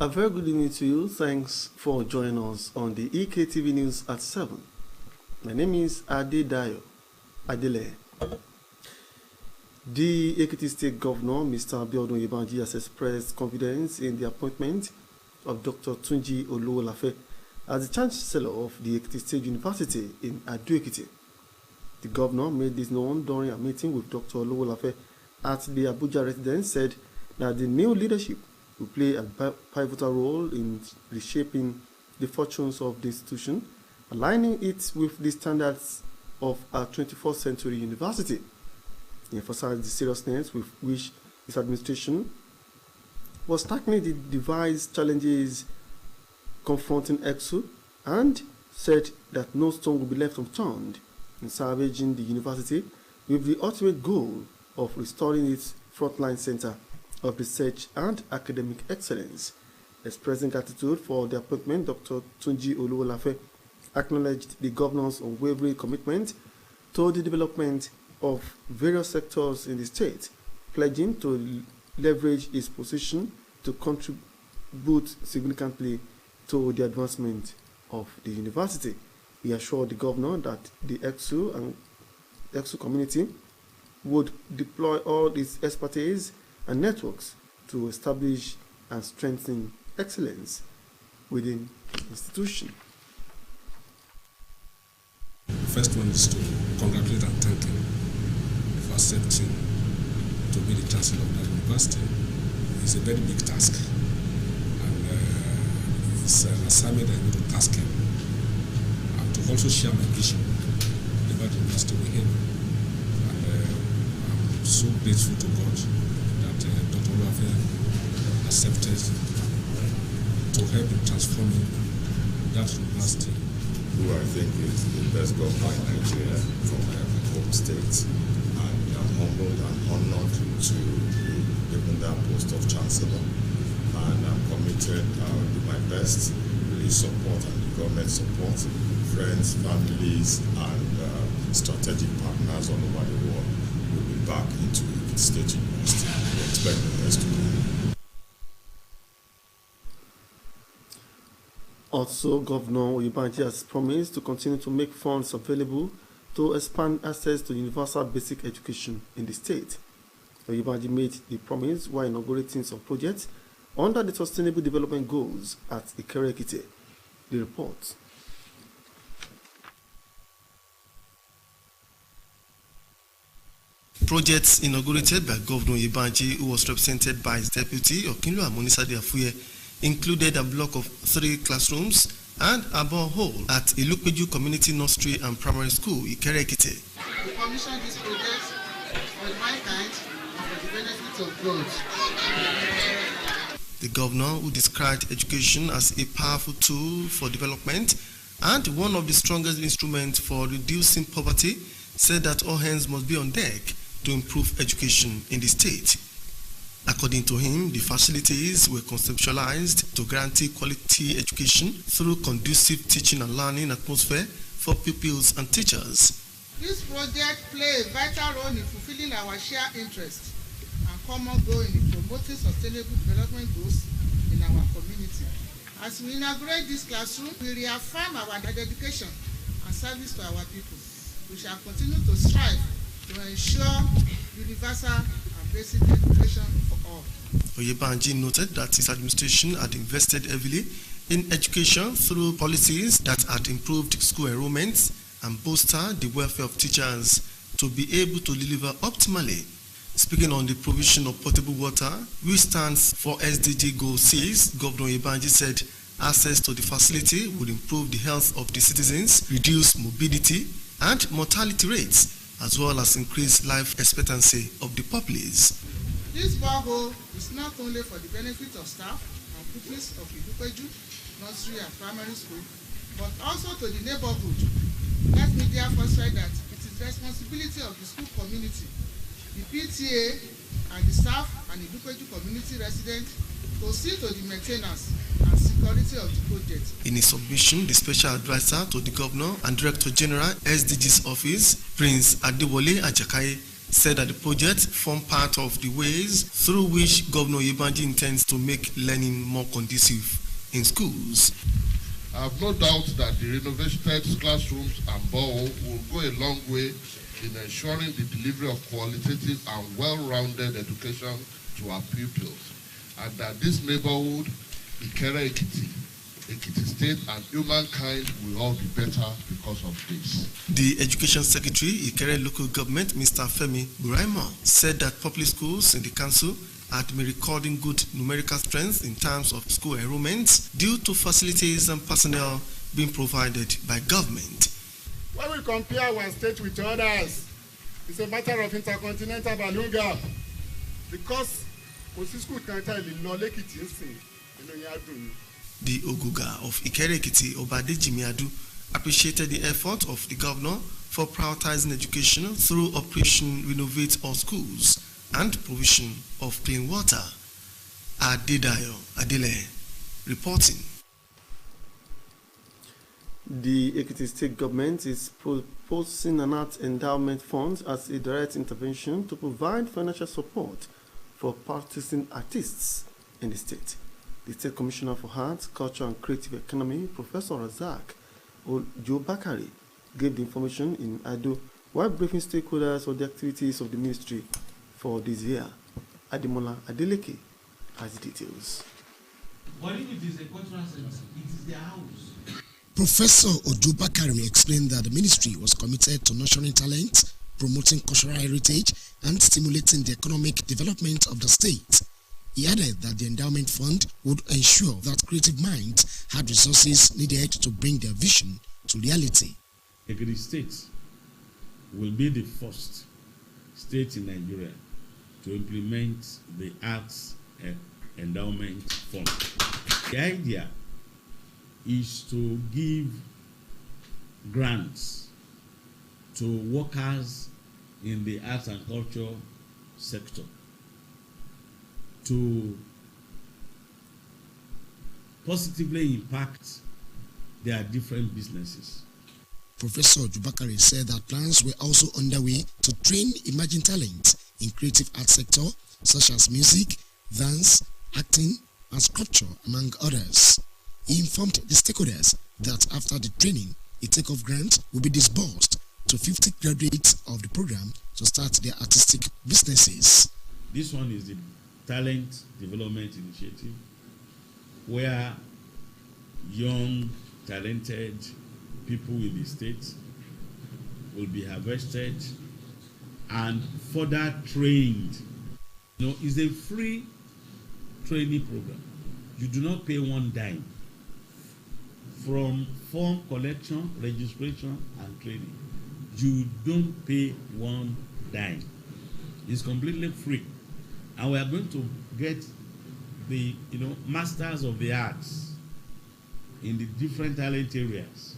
A very good evening to you. Thanks for joining us on the EKTV News at 7. My name is Adedayo Adele. The Ekiti State Governor, Mr. Abiodun Yebanji, has expressed confidence in the appointment of Dr. Tunji Oluwolafe as the Chancellor of the Ekiti State University in Ado-Ekiti. The governor made this known during a meeting with Dr. Oluwolafe at the Abuja residence, said that the new leadership will play a pivotal role in reshaping the fortunes of the institution, aligning it with the standards of a 21st century university. He emphasized the seriousness with which his administration was tackling the device challenges confronting EXU and said that no stone will be left unturned in salvaging the university with the ultimate goal of restoring its frontline center of research and academic excellence. Expressing gratitude for the appointment, Dr. Tunji Oluwolafe acknowledged the governor's unwavering commitment to the development of various sectors in the state, pledging to leverage his position to contribute significantly to the advancement of the university. He assured the governor that the EXU and EXU community would deploy all its expertise and networks to establish and strengthen excellence within the institution. The first one is to congratulate and thank him for accepting to be the chancellor of that university. It's a very big task, and it's an assignment I need to task him. And to also share my vision about the university with him. And I'm so grateful to God that Dr. Oluwafe accepted to help in transforming that university, who I think is the best governor in Nigeria from my home state. And I'm humbled and honored to be given that post of chancellor. And I'm committed, I'll do my best, really support and the government support, friends, families, and strategic partners all over the world will be back into the state university. We expect the best to come. Also, Governor Yebanji has promised to continue to make funds available to expand access to universal basic education in the state. Yebanji made the promise while inaugurating some projects under the Sustainable Development Goals at Ikerekite. The report. Projects inaugurated by Governor Yebanji, who was represented by his deputy, Okinlo Amonisade Afuye, included a block of 3 classrooms and a borehole at Ilupeju Community Nursery and Primary School, Ikerekite. We commissioned this project for mankind and for the benefit of God. The governor, who described education as a powerful tool for development and one of the strongest instruments for reducing poverty, said that all hands must be on deck to improve education in the state. According to him, the facilities were conceptualized to guarantee quality education through conducive teaching and learning atmosphere for pupils and teachers. This project plays a vital role in fulfilling our shared interests and common goal in promoting sustainable development goals in our community. As we inaugurate this classroom, we reaffirm our dedication and service to our people. We shall continue to strive to ensure universal and basic education for all. Yebanji noted that his administration had invested heavily in education through policies that had improved school enrollments and bolstered the welfare of teachers to be able to deliver optimally. Speaking on the provision of potable water, which stands for SDG Goal 6, Governor Yebanji said access to the facility would improve the health of the citizens, reduce morbidity and mortality rates, as well as increase life expectancy of the populace. This borehole is not only for the benefit of staff and pupils of Ilupeju Nursery and Primary School, but also to the neighborhood. Let me therefore say that it is the responsibility of the school community, the PTA and the staff and Ilupeju community residents to see to the maintenance and security of the project. In his submission, the special advisor to the governor and Director General SDG's office, Prince Adewale Ajakaye, said that the project formed part of the ways through which Governor Yebanji intends to make learning more conducive in schools. I have no doubt that the renovated classrooms and borehole will go a long way in ensuring the delivery of qualitative and well-rounded education to our pupils, and that this neighborhood, Ikere-Ekiti, Ekiti State, and humankind will all be better because of this. The Education Secretary, Ikere Local Government, Mr. Femi Buraima, said that public schools in the council had been recording good numerical strength in terms of school enrollment due to facilities and personnel being provided by government. When we compare our state with others, it's a matter of intercontinental balloon gap because school can't tell you no Ekiti insane. The Oguga of Ikere-Ekiti, Obade Jimiadu, appreciated the effort of the governor for prioritizing education through Operation Renovate All Schools and provision of clean water. Adedayo Adele reporting. The Ekiti State government is proposing an art endowment fund as a direct intervention to provide financial support for practicing artists in the state. The State Commissioner for Arts, Culture and Creative Economy, Professor Razak Joe-Bakari, gave the information in Ado while briefing stakeholders on the activities of the ministry for this year. Ademola Adeleke has the details. But if it is a cultural center, it is their house. Professor Ojo-Bakari explained that the ministry was committed to nurturing talent, promoting cultural heritage, and stimulating the economic development of the state. He added that the endowment fund would ensure that creative minds had resources needed to bring their vision to reality. Ekiti State will be the first state in Nigeria to implement the Arts Endowment Fund. The idea is to give grants to workers in the arts and culture sector to positively impact their different businesses. Professor Jubakari said that plans were also underway to train emerging talent in creative arts sector such as music, dance, acting, and sculpture, among others. He informed the stakeholders that after the training, a takeoff grant will be disbursed to 50 graduates of the program to start their artistic businesses. This one is the Talent Development Initiative, where young, talented people in the state will be harvested and further trained. You know, it's a free training program. You do not pay one dime from form collection, registration, and training. You don't pay one dime. It's completely free. And we are going to get the masters of the arts in the different talent areas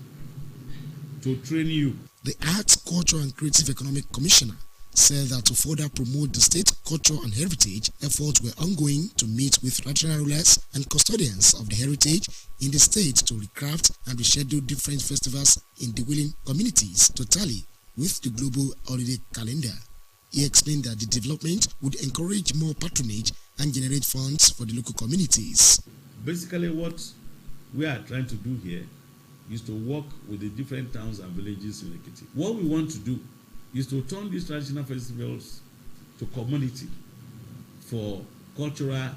to train you. The Arts, Culture and Creative Economic Commissioner said that to further promote the state culture and heritage, efforts were ongoing to meet with traditional rulers and custodians of the heritage in the state to recraft and reschedule different festivals in the willing communities to tally with the global holiday calendar. He explained that the development would encourage more patronage and generate funds for the local communities. Basically, what we are trying to do here is to work with the different towns and villages in Ekiti. What we want to do is to turn these traditional festivals to community for cultural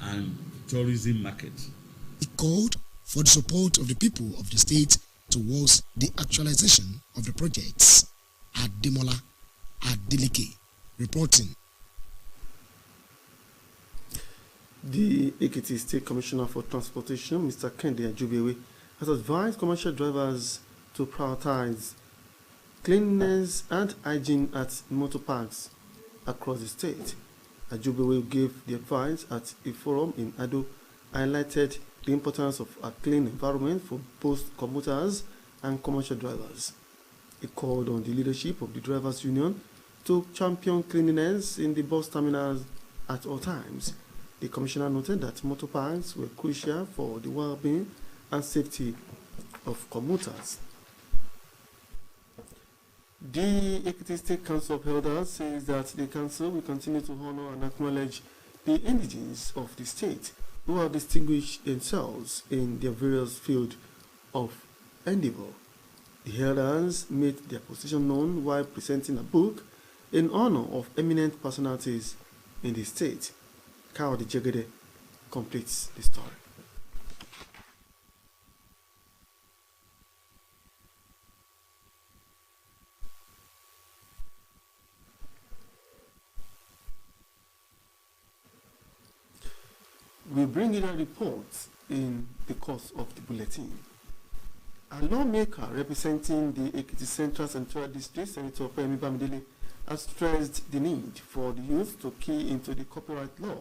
and tourism market. He called for the support of the people of the state towards the actualization of the projects. Ademola Adeleke reporting. The Ekiti State Commissioner for Transportation, Mr. Kende Ajubewe, has advised commercial drivers to prioritize cleanliness and hygiene at motor parks across the state. Ajubewe gave the advice at a forum in Ado, highlighted the importance of a clean environment for both commuters and commercial drivers. He called on the leadership of the Drivers' Union to champion cleanliness in the bus terminals at all times. The Commissioner noted that motor parks were crucial for the well-being and safety of commuters. The Ekiti State Council of Elders says that the council will continue to honor and acknowledge the indigenes of the state who have distinguished themselves in their various fields of endeavor. The elders made their position known while presenting a book in honor of eminent personalities in the state. Kao Jegede completes the story. We bring in a report in the course of the bulletin. A lawmaker representing the Ekiti Central Senatorial District, Senator Femi Bamidele, has stressed the need for the youth to key into the copyright law,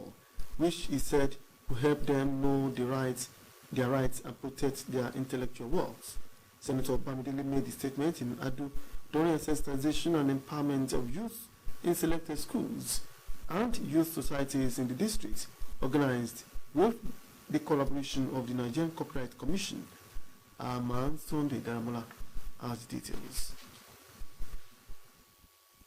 which he said will help them know their rights and protect their intellectual works. Senator Bamidele made the statement in Adu during a sensitization and empowerment of youth in selected schools and youth societies in the district, organized with the collaboration of the Nigerian Copyright Commission. Our man Sunday Daramola has details.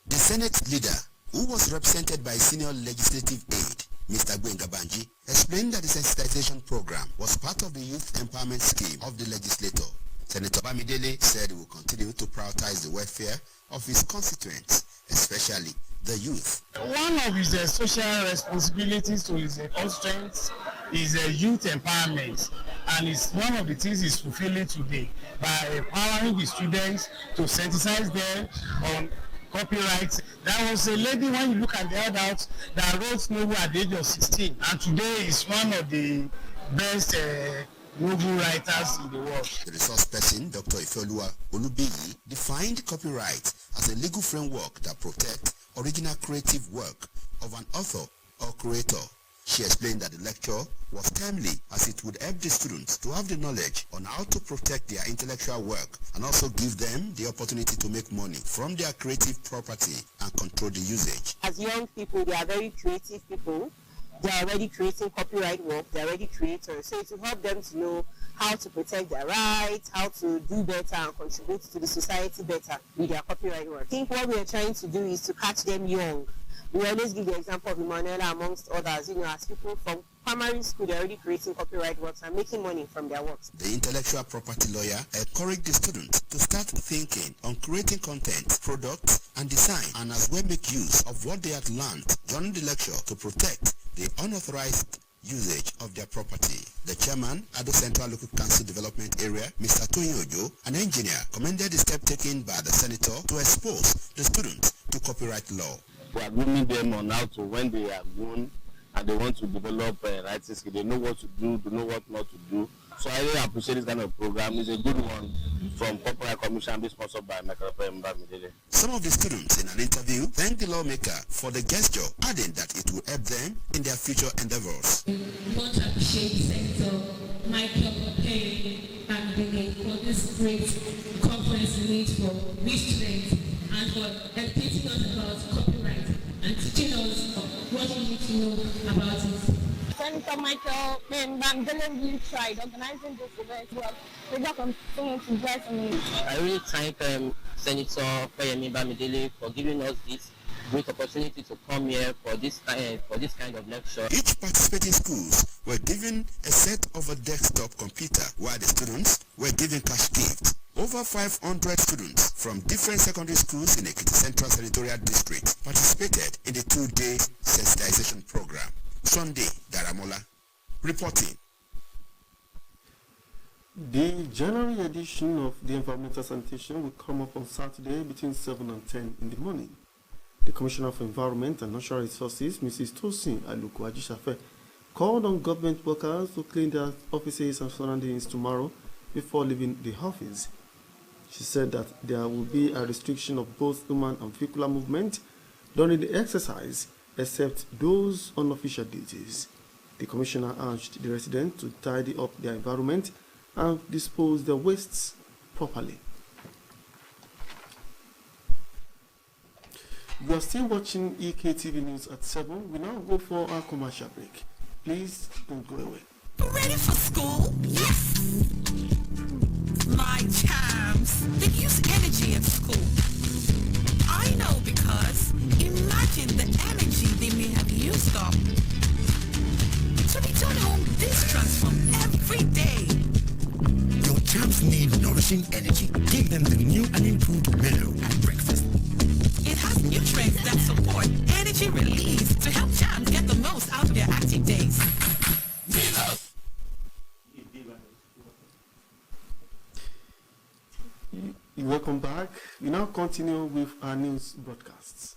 The Senate leader, who was represented by senior legislative aide, Mr. Gwenga Banji, explained that the sensitization program was part of the youth empowerment scheme of the legislator. Senator Bamidele said he will continue to prioritize the welfare of his constituents, especially the youth. One of his social responsibilities to his constituents is youth empowerment, and it's one of the things he's fulfilling today by empowering the students to sensitize them on copyright. There was a lady, when you look at the handout, that wrote novel at the age of 16, and today is one of the best novel writers in the world. The resource person, Dr. Ifeoluwa Olubiyi, defined copyright as a legal framework that protects original creative work of an author or creator. She explained that the lecture was timely as it would help the students to have the knowledge on how to protect their intellectual work and also give them the opportunity to make money from their creative property and control the usage. As young people, they are very creative people. They are already creating copyright work. They are already creators. So it will help them to know how to protect their rights, how to do better and contribute to the society better with their copyright work. I think what we are trying to do is to catch them young. We always give the example of Emanuela amongst others, as people from primary school, they're already creating copyright works and making money from their works. The intellectual property lawyer encouraged the students to start thinking on creating content, products, and design, and as well make use of what they had learned during the lecture to protect the unauthorized usage of their property. The chairman at the Central Local Council Development Area, Mr. Tony Ojo, an engineer, commended the step taken by the senator to expose the students to copyright law. We are grooming them on how to, when they are grown and they want to develop writing skills, they know what to do, they know what not to do. So I really appreciate this kind of program. It's a good one from Copyright Commission, being sponsored by Microphone Bamidele. Some of the students in an interview thanked the lawmaker for the gesture, adding that it will help them in their future endeavors. We want to appreciate Senator Michael Bamidele for this great conference we need for we students and for educating us about copyright and teaching us what we need to know about it. Senator Michael Bamidele really tried organizing this event. We got continuing to bless me. I really thank Senator Femi Bamidele for giving us this great opportunity to come here for this kind of lecture. Each participating schools were given a set of a desktop computer, while the students were given cash gifts. Over 500 students from different secondary schools in Ekiti Central Senatorial District participated in the two-day sensitization program. Sunday Daramola reporting. The January edition of the Environmental Sanitation will come up on Saturday between 7 and 10 in the morning. The Commissioner for Environment and Natural Resources, Mrs. Tosin Aluko Ajishafe, called on government workers to clean their offices and surroundings tomorrow before leaving the office. She said that there will be a restriction of both human and vehicular movement during the exercise, except those on official duties. The Commissioner urged the residents to tidy up their environment and dispose their wastes properly. You are still watching EKTV News at 7. We now go for our commercial break. Please don't go away. Ready for school? Yes! My champs, they use energy at school. I know, because imagine the energy they may have used up to return home this transformed every day. Your champs need nourishing energy. Give them the new and improved Melo at breakfast. It has nutrients that support energy release to help champs get the most out of their active days. Welcome back. We now continue with our news broadcasts.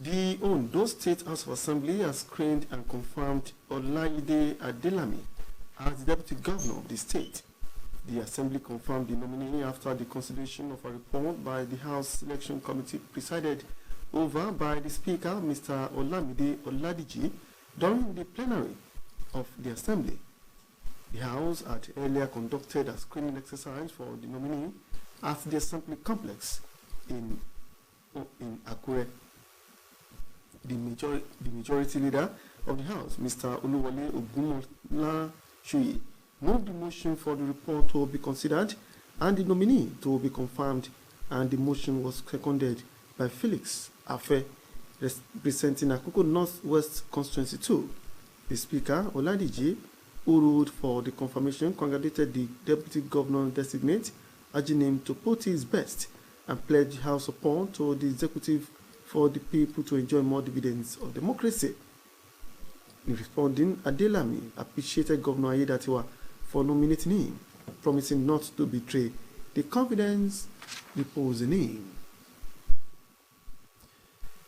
The Ondo State House of Assembly has screened and confirmed Olayide Adelami as the Deputy Governor of the state. The Assembly confirmed the nominee after the consideration of a report by the House Selection Committee presided over by the Speaker, Mr. Olamide Oladiji, during the plenary of the Assembly. The House had earlier conducted a screening exercise for the nominee at the Assembly complex in Akure. The majority leader of the House, Mr. Oluwole Ogunmola Shuyi, moved the motion for the report to be considered and the nominee to be confirmed, and the motion was seconded by Felix Afe, representing Akoko Northwest Constituency 2. The Speaker, Oladiji, who ruled for the confirmation, congratulated the Deputy Governor designate, urging him to put his best and pledge House support to the executive for the people to enjoy more dividends of democracy. In responding, Adelami appreciated Governor Ayedatiwa for nominating him, promising not to betray the confidence reposed in him.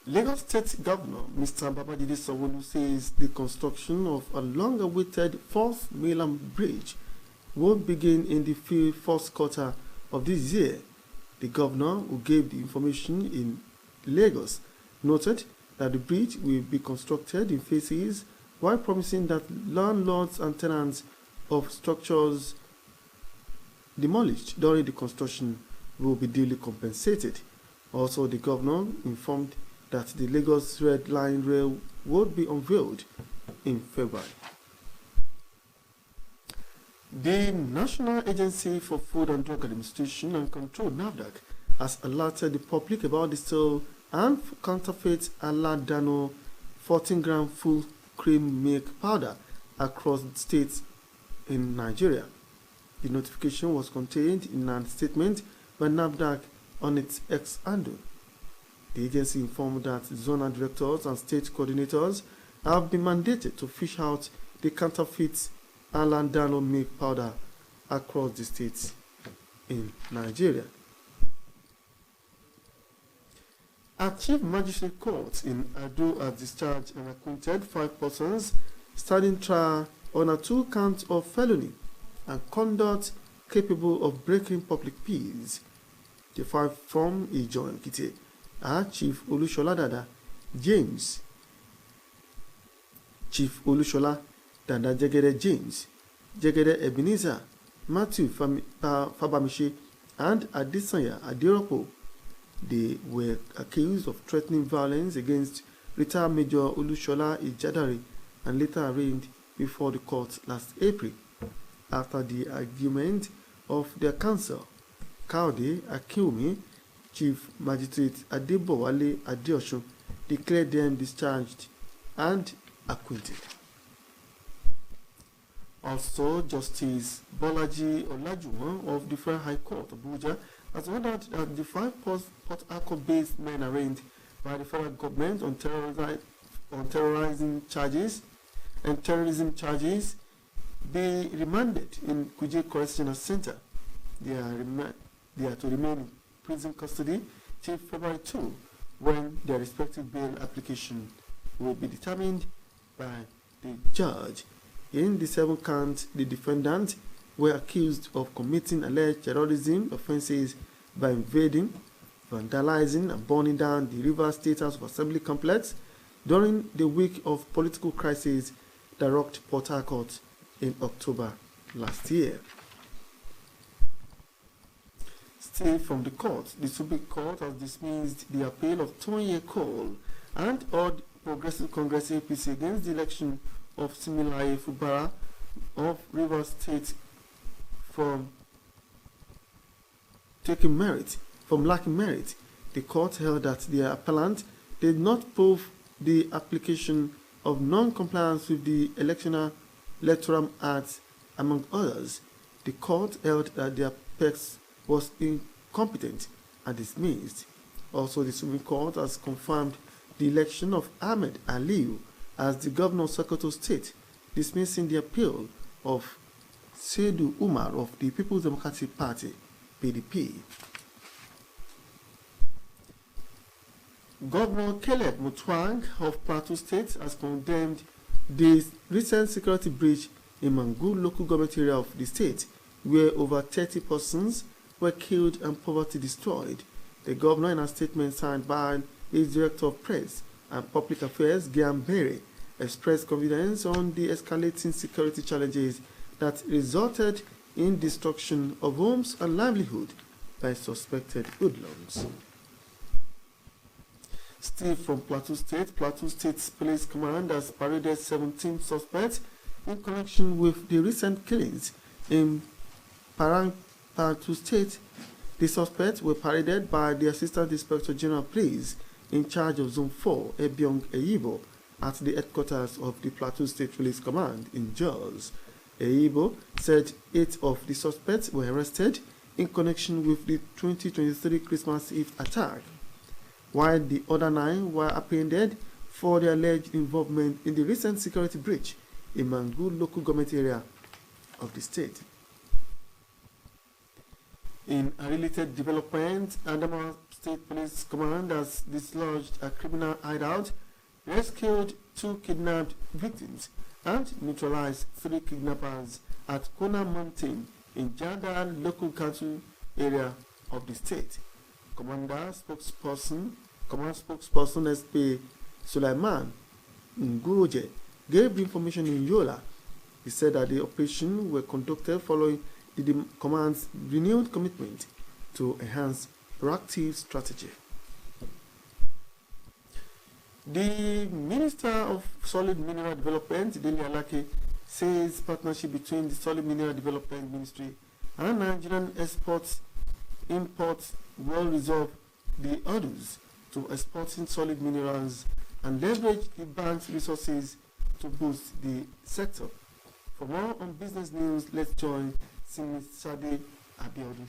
Lagos State Governor Mr. Babajide Sanwo-Olu says the construction of a long-awaited fourth mainland bridge will begin in the first quarter of this year. The governor, who gave the information in Lagos, noted that the bridge will be constructed in phases, while promising that landlords and tenants of structures demolished during the construction will be duly compensated. Also, the governor informed that the Lagos Red Line Rail would be unveiled in February. The National Agency for Food and Drug Administration and Control, NAFDAC, has alerted the public about the sale and counterfeit Aladano 14-gram full cream milk powder across states in Nigeria. The notification was contained in a statement by NAFDAC on its X handle. The agency informed that zonal directors and state coordinators have been mandated to fish out the counterfeit Alandano milk powder across the states in Nigeria. A chief magistrate court in Ado has discharged and acquitted 5 persons standing trial on a 2 counts of felony and conduct capable of breaking public peace. The 5 from Ijo Ekiti are Chief Olushola Dada James, Chief Olushola Dada Jegede James, Jegede Ebenezer, Matthew Fabamishi, and Adesanya Aderopo. They were accused of threatening violence against retired Major Olushola Ijadari and later arraigned before the court last April. After the argument of their counsel, Kaude Akiumi, Chief Magistrate Adebowale Adeosun, declared them discharged and acquitted. Also, Justice Bolaji Olajuwon of the Federal High Court, Abuja, has ordered that the 5 Port Harcourt-based men arraigned by the federal government on terrorism charges be remanded in Kuje Correctional Center. They are to remain in prison custody till February 2, when their respective bail application will be determined by the judge. In the 7 counts, the defendants were accused of committing alleged terrorism offences by invading, vandalizing, and burning down the Rivers State House of Assembly complex during the week of political crisis that rocked Port Harcourt in October last year. Still from the court, the Supreme Court has dismissed the appeal of Tony Cole and Odd Progressive Congress APC against the election of Similaye Fubara of Rivers State from taking merit from lacking merit. The court held that the appellant did not prove the application of non-compliance with the Electoral Act, among others. The court held that the apex was incompetent and dismissed. Also, the Supreme Court has confirmed the election of Ahmed Aliyu as the governor of Sokoto State, dismissing the appeal of Seydou Umar of the People's Democratic Party, PDP. Governor Caleb Mutwang of Plateau State has condemned the recent security breach in Mangu local government area of the state, where over 30 persons were killed and poverty destroyed. The governor, in a statement signed by his Director of Press and Public Affairs, Gian Berry, expressed confidence on the escalating security challenges that resulted in destruction of homes and livelihood by suspected hoodlums. Still from Plateau State Police Command has paraded 17 suspects in connection with the recent killings in Parang, Plateau State. The suspects were paraded by the Assistant Inspector General of Police in charge of Zone 4, Ebiong Eyibo, at the headquarters of the Plateau State Police Command in Jos. Eyibo said 8 of the suspects were arrested in connection with the 2023 Christmas Eve attack, while the other 9 were apprehended for their alleged involvement in the recent security breach in Mangu local government area of the state. In a related development, Adamawa State Police Command has dislodged a criminal hideout, rescued 2 kidnapped victims, and neutralized 3 kidnappers at Kona Mountain in Jada local council area of the state. Command spokesperson SP Sulaiman Nguroje gave the information in Yola. He said that the operation were conducted following the command's renewed commitment to enhance proactive strategy. The Minister of Solid Mineral Development, Dele Alake, says partnership between the Solid Mineral Development Ministry and Nigerian imports will resolve the hurdles to exporting solid minerals and leverage the bank's resources to boost the sector. For more on business news, let's join Simisade Abiodun.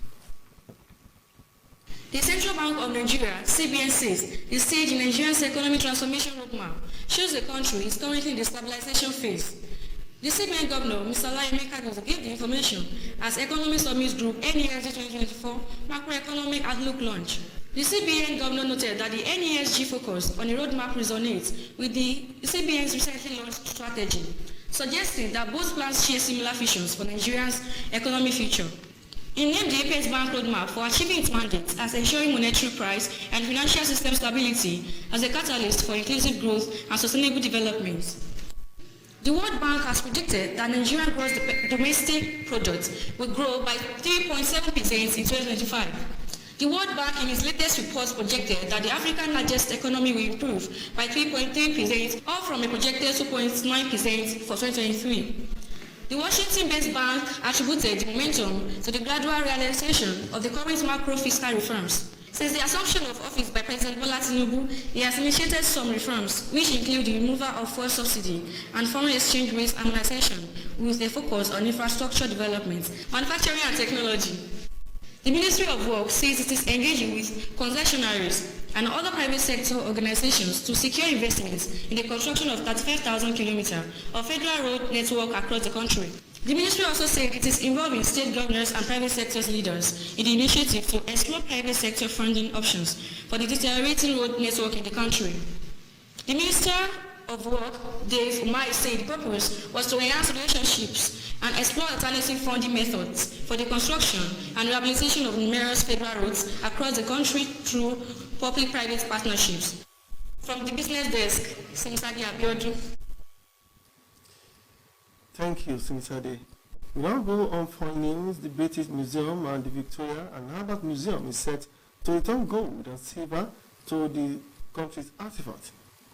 The Central Bank of Nigeria, CBN, says the stage in Nigeria's economic transformation roadmap shows the country is currently in the stabilization phase. The CBN Governor, Mr. Layemeka, gave the information as Economic Summit Group NESG 2024 Macroeconomic Outlook launch. The CBN Governor noted that the NESG focus on the roadmap resonates with the CBN's recently launched strategy, suggesting that both plans share similar visions for Nigeria's economic future. He named the APS Bank roadmap for achieving its mandate as ensuring monetary price and financial system stability as a catalyst for inclusive growth and sustainable development. The World Bank has predicted that Nigerian gross domestic product will grow by 3.7% in 2025. The World Bank in its latest report projected that the African largest economy will improve by 3.3%, up from a projected 2.9% for 2023. The Washington-based bank attributed the momentum to the gradual realization of the current macro fiscal reforms. Since the assumption of office by President Bola Tinubu, he has initiated some reforms, which include the removal of fuel subsidy and foreign exchange rate harmonization, with a focus on infrastructure development, manufacturing and technology. The Ministry of Work says it is engaging with concessionaries and other private sector organizations to secure investments in the construction of 35,000 kilometers of federal road network across the country. The ministry also said it is involving state governors and private sector leaders in the initiative to explore private sector funding options for the deteriorating road network in the country. The Minister of Work, Dave Umai, said the purpose was to enhance relationships and explore alternative funding methods for the construction and rehabilitation of numerous federal roads across the country through public-private partnerships. From the business desk, Simisade Abiodun. Thank you, Simisade. We now go on for news. The British Museum and the Victoria and Albert Museum is set to return gold and silver to the country's artifacts.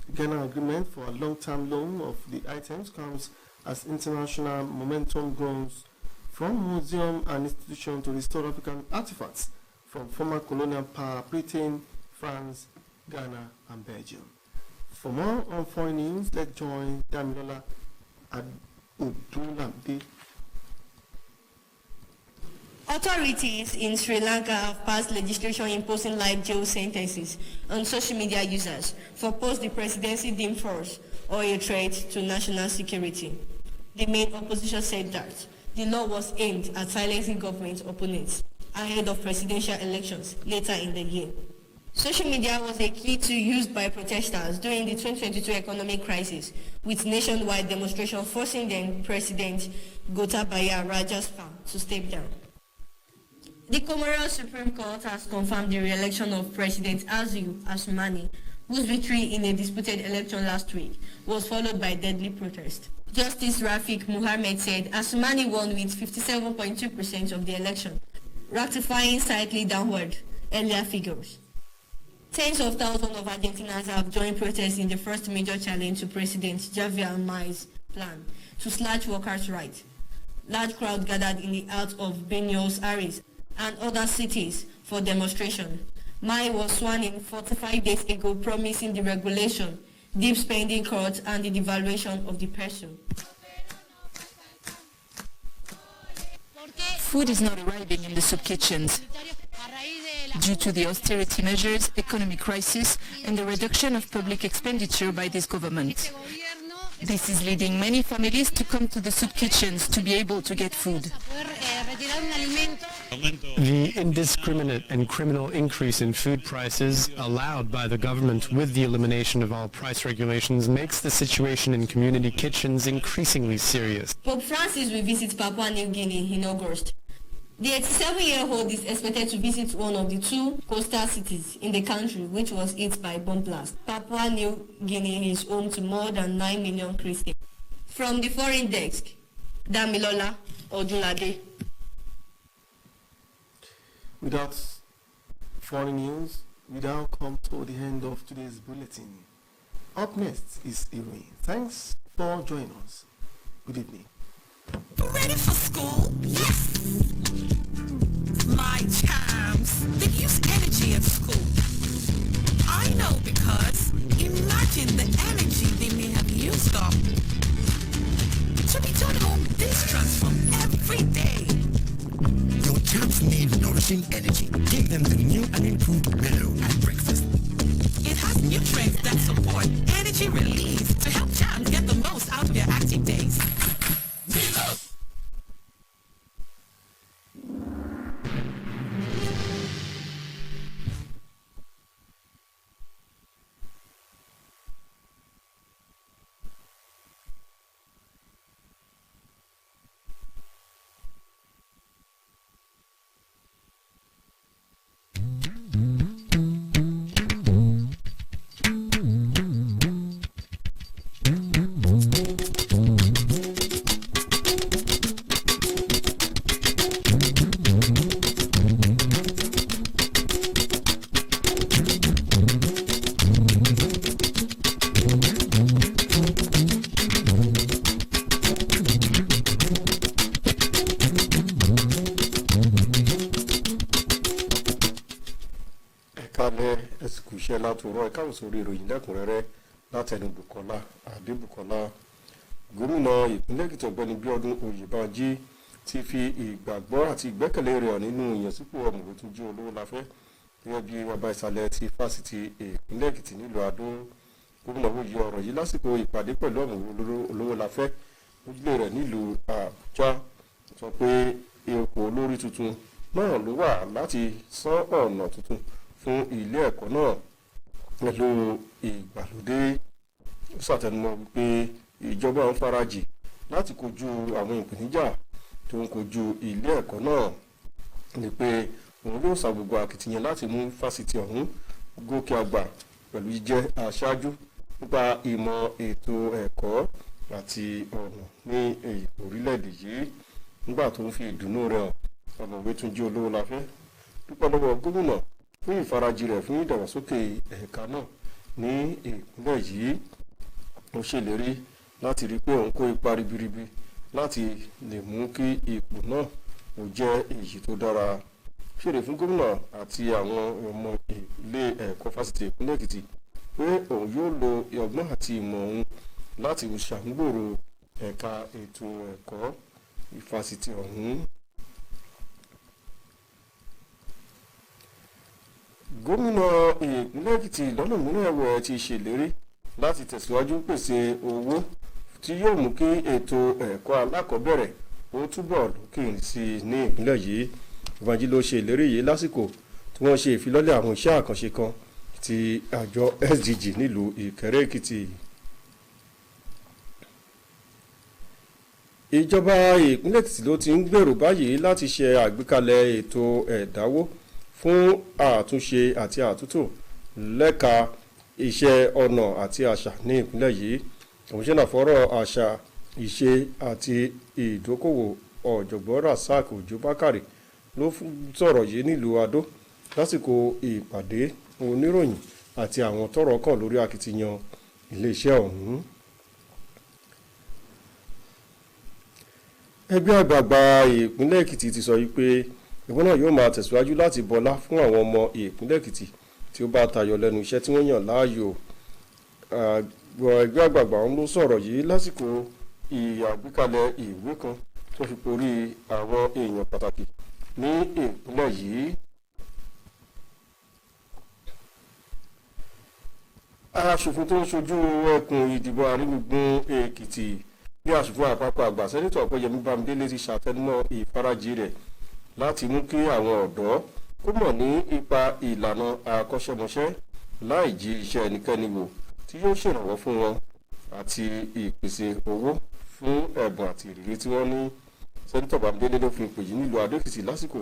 The Ghana agreement for a long-term loan of the items comes as international momentum grows from museum and institutions to restore African artifacts from former colonial power Britain, France, Ghana, and Belgium. For more on foreign news, let's join Damilola Adulamide. Authorities in Sri Lanka have passed legislation imposing life jail sentences on social media users for posts the presidency deemed false or a threat to national security. The main opposition said that the law was aimed at silencing government opponents ahead of presidential elections later in the year. Social media was a key tool used by protesters during the 2022 economic crisis, with nationwide demonstrations forcing then President Gotabaya Rajapaksa to step down. The Comoros Supreme Court has confirmed the re-election of President Aziz Assoumani, whose victory in a disputed election last week was followed by deadly protest. Justice Rafik Mohammed said Assoumani won with 57.2% of the election, ratifying slightly downward earlier figures. Tens of thousands of Argentinians have joined protests in the first major challenge to President Javier Milei's plan to slash workers' rights. Large crowds gathered in the heart of Buenos Aires and other cities for demonstration. Milei was sworn in 45 days ago, promising deregulation, deep spending cuts, and the devaluation of the peso. Food is not arriving in the soup kitchens due to the austerity measures, economic crisis, and the reduction of public expenditure by this government. This is leading many families to come to the soup kitchens to be able to get food. The indiscriminate and criminal increase in food prices allowed by the government with the elimination of all price regulations makes the situation in community kitchens increasingly serious. Pope Francis will visit Papua New Guinea in August. The 87-year-old is expected to visit one of the two coastal cities in the country which was hit by bomb blast. Papua New Guinea is home to more than 9 million Christians. From the foreign desk, Damilola Adulamide. Without foreign news, we now come to the end of today's bulletin. Up next is Iroyin. Thanks for joining us. Good evening. Ready for school? Yes! My champs, they use energy at school. I know because imagine the energy they may have used up to return home this transform every day. Your champs need nourishing energy. Give them the new and improved Mellow at breakfast. It has nutrients that support energy release to help champs get the most out of their active days. iṣẹ́ látòrọ́ ẹ̀ka òsòrí ìròyìn lẹ́kùnrẹ́rẹ́ látẹnu Bùkọ́lá Adébùkọ́lá. Gómìnà ìpínlẹ̀ Èkìtì Ọ̀gbẹ́ni Bíọ́dún Oyèbánjí ti fi ìgbàgbọ́ àti ìgbẹ́kẹ̀lé rẹ̀ hàn nínú ìyànsípò ọ̀mọ̀wé Túnjí Olówólafẹ́ gẹ́gẹ́ bí bàbá ìsàlẹ̀ ti fásitì ìpínlẹ̀ Èkìtì nílùú Adó. Gómìnà wòye ọ̀rọ̀ yìí lásìkò ìpàdé pẹ̀lú ọ̀mọ̀wé Olówólafẹ́ ojúlé rẹ̀ nílùú Àbújá, sọ pé ipò olórí tuntun náà ló wà láti sán ọ̀nà tuntun fún ilé ẹ̀kọ́ náà pẹ̀lú ìgbàlódé. Ó ṣàtẹnumọ́ wípé ìjọba ń farajì láti kojú àwọn ìpèníjà tó ń kojú ilé ẹ̀kọ́ náà, ní pé òun yóò sa gbogbo akitiyan láti mú fásitì ọ̀hún gòkè àgbà pẹ̀lú jíjẹ́ aṣáájú nípa ìmọ̀ ètò ẹ̀kọ́ àti ọ̀nà ní orílẹ̀-èdè yìí. Nígbà tó ń fi ìdùnnú rẹ̀ hàn, ọ̀mọ̀wé Túnjí Olówólafẹ́ dúpẹ́ lọ́wọ́ gómìnà fún ìfarajì rẹ̀ fún ìdàgbàsókè ẹ̀ka náà ní ìpínlẹ̀ yìí. Ó ṣèlérí láti rí pé òun kó ipa ribiribi láti lè mú kí ipò náà ó jẹ́ èyí tó dára. kéde fún gómìnà àti àwọn ọmọ ilé ẹ̀kọ́ fásitì ìpínlẹ̀ Èkìtì pé òun yóò lo ọgbọ́n àti ìmọ̀ òun láti ṣàmúgbòrò ẹ̀ka ètò ẹ̀kọ́ ìfásitì ọ̀hún. Gómìnà ìpínlẹ̀ Èkìtì lọ́nà mìíràn ẹ̀wẹ̀ ti ṣèlérí láti tẹ̀síwájú pèsè owó tí yóò mú kí ètò ẹ̀kọ́ alákọ̀ọ́bẹ̀rẹ̀ ó túbọ̀ lókè sí i ní ìpínlẹ̀ yìí. Ìbánjí ló ṣe ìlérí yìí lásìkò tí wọ́n ṣe ìfilọ́lẹ̀ àwọn iṣẹ́ àkànṣe kan ti àjọ SDG nílùú Ìkẹrẹ́ Èkìtì. Ìjọba ìpínlẹ̀ Èkìtì ló ti ń gbèrò báyìí láti ṣe àgbékalẹ̀ ètò ẹ̀dáwó fún àtúnṣe àti àtúntò lẹ́ka iṣẹ́ ọnà àti àṣà ní ìpínlẹ̀ yìí. Kọmíṣánná fọ́rọ̀ àṣà, ìṣe àti ìdókòwò ọ̀jọ̀gbọ́n Rasaq Òjó Bákàrè ló sọ̀rọ̀ yìí nílùú Adó lásìkò ìpàdé oníròyìn àti àwọn tọ́rọ̀ kàn lórí akitiyan iléeṣẹ́ ọ̀hún. Ẹgbẹ́ àgbààgbà ìpínlẹ̀ Èkìtì ti sọ yìí pé ẹgbẹ́ náà yóò máa tẹ̀síwájú láti bọlá fún àwọn ọmọ ìpínlẹ̀ Èkìtì tí ó bá tayọ lẹ́nu iṣẹ́ tí wọ́n yàn láàyò. Ẹgbẹ́ àgbààgbà ọ̀hún ló sọ̀rọ̀ yìí lásìkò ìyàgbékalẹ̀ ìwé kan tó fi porí àwọn èèyàn pàtàkì ní ìpínlẹ̀ yìí. Aṣòfin tó ń ṣojú ẹkùn ìdìbò àárín gbùngbùn Èkìtì bí aṣòfin àpapọ̀ àgbà sẹ́nitọ̀ Ọpẹ́yẹmí Bámidélé ti ṣàtẹnumọ́ ìfarajì rẹ̀ láti mú kí àwọn ọ̀dọ́ kó mọ̀ ní ipa ìlànà àkọ́ṣẹ́mọṣẹ́ láì jí iṣẹ́ ẹnikẹ́ni wò tí yóò ṣèrànwọ́ fún wọn àti ìpèsè owó fún ẹ̀bùn àti ìrírí tí wọ́n ní. Sẹ́nitọ̀ Bámidélé ló fi ìpè yìí nílùú Adó Èkìtì lásìkò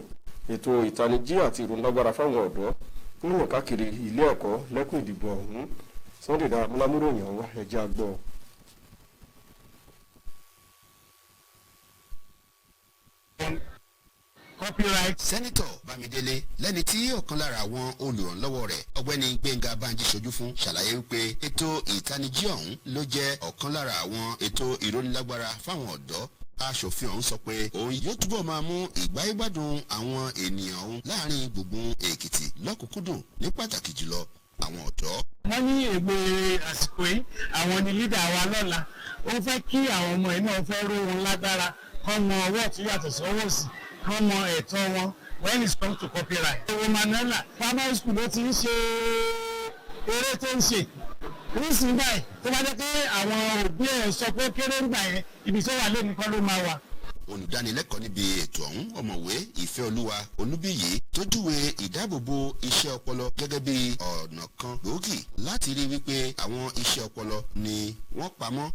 ètò ìtanijí àti ìrónilágbára fáwọn ọ̀dọ́ tó yàn káàkiri ilé ẹ̀kọ́ lẹ́kùn ìdìbò ọ̀hún. Sunday Dáramọ́lámúròyìn ọ̀wá ẹ̀jẹ̀ àgbọ̀. Copyright. Sẹ́nitọ̀ Bámidélé lẹ́ni tí ọ̀kan lára àwọn olùrànlọ́wọ́ rẹ̀ ọ̀gbẹ́ni Gbẹ́ngà Bánjí ṣojú fún ṣàlàyé wípé ètò ìtanijí ọ̀hún ló jẹ́ ọ̀kan lára àwọn ètò ìrónilágbára fáwọn ọ̀dọ́. Aṣòfin ọ̀hún sọ pé òun yóò túbọ̀ máa mú ìgbáyégbádùn àwọn ènìyàn ọ̀hún láàrin gbùngbùn Èkìtì lọ́kùnkúndùn ní pàtàkì jùlọ àwọn ọ̀dọ́. Wọ́n ní ègbè àsìkò yìí àwọn ni lídà wa lọ́la ó fẹ́ kí àwọn ọmọ ẹ̀ náà fẹ́ ró wọn lágbára kọ́ mọ ọwọ́ ọ̀tún yàtọ̀ sí ọwọ́ òsì kọ́ mọ ẹ̀tọ́ wọn when it comes to copyright. Owó Manila primary school ló ti ń ṣe eré tó ń ṣe nísìnyí báyìí tó bá jẹ́ pé àwọn òbí ẹ̀ sọ pé kéré ń gbà yẹn ibi tó wà lónìí kọ́ ló máa wà. Olùdánilẹ́kọ̀ọ́ níbi ètò ọ̀hún ọ̀mọ̀wé Ìfẹ́olúwa Olúbíyì tó júwe ìdáàbòbò iṣẹ́ ọpọlọ gẹ́gẹ́ bí ọ̀nà kan gbòógì láti rí wípé àwọn iṣẹ́ ọpọlọ ni wọ́n pamọ́.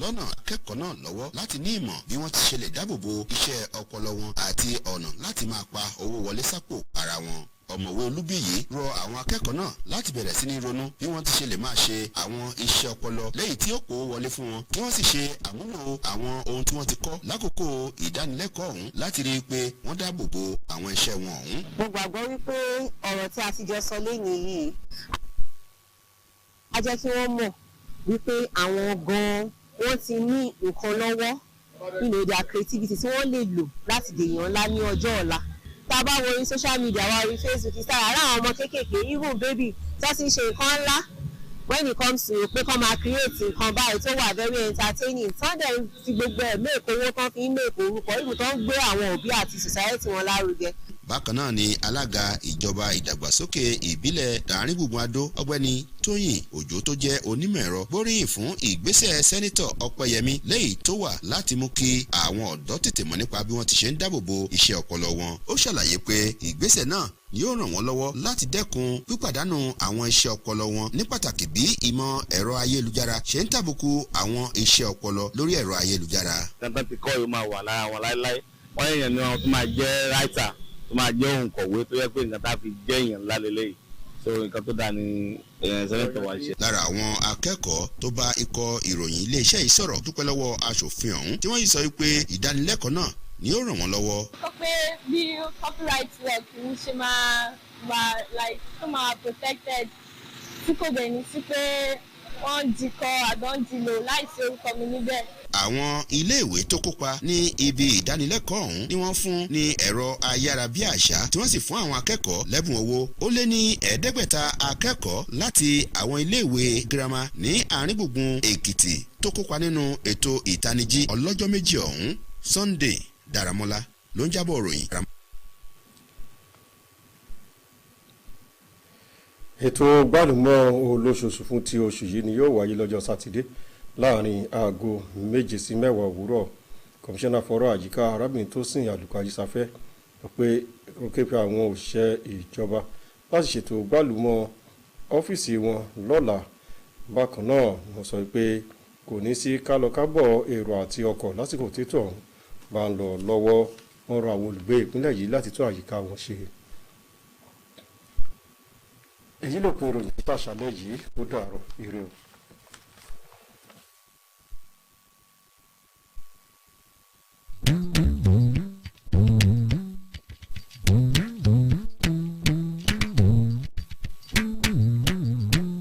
Lọ́nà akẹ́kọ̀ọ́ náà lọ́wọ́ láti ní ìmọ̀ bí wọ́n ti ṣe lè dáàbòbò iṣẹ́ ọpọlọ wọn àti ọ̀nà láti máa pa owó wọlé sápò ara wọn. Ọ̀mọ̀wé Olúbíyì rọ àwọn akẹ́kọ̀ọ́ náà láti bẹ̀rẹ̀ sí ní ronú bí wọ́n ti ṣe lè máa ṣe àwọn iṣẹ́ ọpọlọ lẹ́yìn tí ó kó wọlé fún wọn kí wọ́n sì ṣe àmúlò àwọn ohun tí wọ́n ti kọ́ lákòókò ìdánilẹ́kọ̀ọ́ ọ̀hún láti rí i pé wọ́n dáàbò bo àwọn iṣẹ́ wọn ọ̀hún. Mo gbàgbọ́ wípé ọ̀rọ̀ tí a ti jọ sọ lénìí yìí á jẹ́ kí wọ́n mọ̀ wípé àwọn gan-an wọ́n ti ní nǹkan lọ́wọ́ nínú their creativity tí wọ́n lè lò láti dèèyàn ńlá ní ọjọ́ ọ̀la. Tá a bá wo orí social media wa orí Facebook Instagram ara àwọn ọmọ kéékèèké even baby tó ti ń ṣe nǹkan ńlá when it comes to pé kọ́ máa create nǹkan báyìí tó wà very entertaining tán dẹ̀ fi gbogbo ẹ̀ méèkó owó tán fi ń méèkó orúkọ ibù tó ń gbé àwọn òbí àti society wọn lárugẹ. Bákan náà ni alága ìjọba ìdàgbàsókè ìbílẹ̀ Àárín-Gbùngbùn Adó ọ̀gbẹ́ni Tóyìn Òjó tó jẹ́ onímọ̀ ẹ̀rọ gbóríyìn fún ìgbésẹ̀ sẹ́nitọ̀ Ọpẹ́yẹmí lẹ́yìn tó wà láti mú kí àwọn ọ̀dọ́ tètè mọ̀ nípa bí wọ́n ti ṣe ń dáàbòbo iṣẹ́ ọpọlọ wọn. Ó ṣàlàyé pé ìgbésẹ̀ náà yóò ràn wọ́n lọ́wọ́ láti dẹ́kun pípàdánù àwọn iṣẹ́ ọpọlọ wọn ní pàtàkì bí ìmọ̀ ẹ̀rọ ayélujára ṣe ń tàbùkù àwọn iṣẹ́ ọpọlọ lórí ẹ̀rọ ayélujára. Dandan ti kọ́ yóò máa wà lára wọn láéláé wọ́n yẹn ni wọn tó máa jẹ́ ráìtà tó máa jẹ́ òǹkọ̀wé tó yẹ pé nǹkan tá a fi jẹ́ èèyàn ńlá lélẹ́yìí so nǹkan tó dáa ni sẹ́nẹ́tọ̀ wa ṣe. Lára àwọn akẹ́kọ̀ọ́ tó bá ikọ̀ ìròyìn iléeṣẹ́ yìí sọ̀rọ̀ dúpẹ́ lọ́wọ́ aṣòfin ọ̀hún tí wọ́n yìí sọ wípé ìdánilẹ́kọ̀ọ́ náà ni ó ràn wọ́n lọ́wọ́. Sọ pé bí copyright work ń ṣe máa wà like tó máa protected tí kò dẹ̀ ní sí pé wọ́n ń dikọ àdán-dìlò láìsí orúkọ mi níbẹ̀. àwọn iléèwé tó kópa ní ibi ìdánilẹ́kọ̀ọ́ ọ̀hún ni wọ́n fún ní ẹ̀rọ ayárabíàṣá tí wọ́n sì fún àwọn akẹ́kọ̀ọ́ lẹ́bùn owó. ó lé ní 500 akẹ́kọ̀ọ́ láti àwọn iléèwé girama ní àárín gbùngbùn Èkìtì tó kópa nínú ètò ìtanijí ọlọ́jọ́ méjì ọ̀hún. Sunday Daramola ló ń jábọ̀ ròyìn. ètò gbálùmọ́ olóṣooṣù fún ti oṣù yìí ni yóò wáyé lọ́jọ́ sátidé láàrin aago 7 sí 10 òwúrọ̀. Kọmíṣánná fọ́rọ̀ àyíká arábìnrin Tósìn Àlùkò Ajísáfẹ́ pé ó ké pe àwọn òṣìṣẹ́ ìjọba láti ṣètò gbálùmọ́ ọ́fíìsì wọn lọ́la. bákan náà wọ́n sọ pé kò ní sí kálọkábọ̀ èrò àti ọkọ̀ lásìkò títọ̀ bá ń lọ lọ́wọ́. wọ́n rọ àwọn olùgbé ìpínlẹ̀ yìí láti tún àyíká wọn ṣe. èyí ló pin ìròyìn tàṣálẹ́ yìí ó dàárọ̀ ire o.